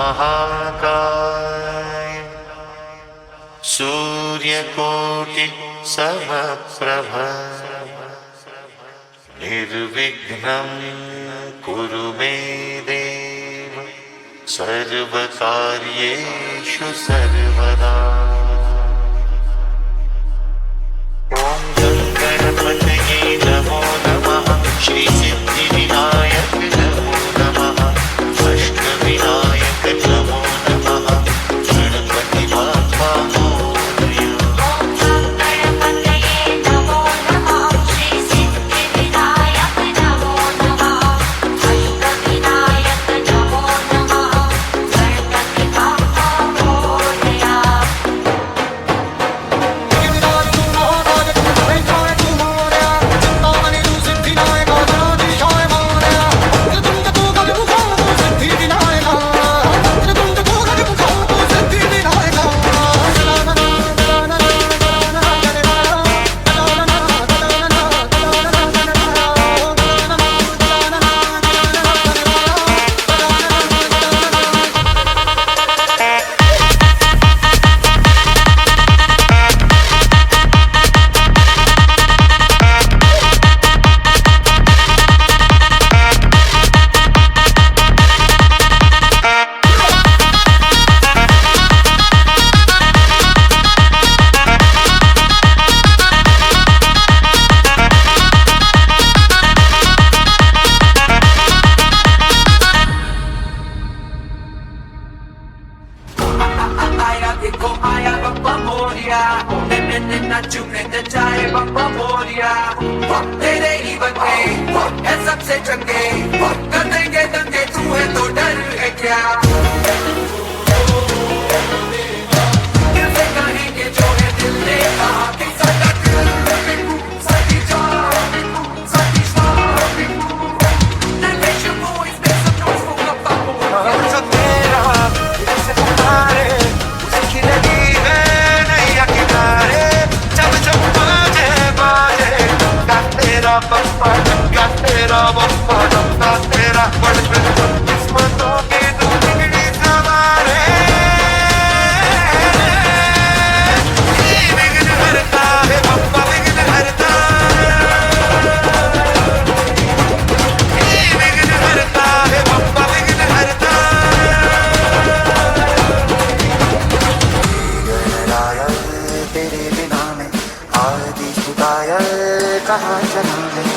महाकाय सूर्यकोटि समप्रभ निर्विघ्नं कुरु मे देव सर्वकार्येषु सर्वदा। ओम गणपतये नमो नमः। श्री सिद्धिविनायक नमो नमः। अष्टविनायक नमो नमः। गणपति बाप्पा मोरया। ओम गणपतये नमो नमः। श्री सिद्धिविनायक नमो नमः। अष्टविनायक नमो नमः। गणपति बाप्पा मोरया। आया देखो आया बप्पा मोरिया ने नाचूने ते जाए बप्पा मोरिया तेरे ही बंदे है सबसे चंगे कर देंगे दंगे तू है तो डर है क्या दिल से कहेंगे जो है दिल ने कहा कि सदा दिल सदी जान सदी शान Now make your boys make some noise for Bappa Moriya तेरा बप्पा डपका तेरा किस्मतों की तू बिगड़ी सवारे विघ्न हरता है बप्पा विघ्न हरता विघ्न हरता है बप्पा विघ्न हरता गणराय तेरे बिना में आदि सुताय कहाँ चला है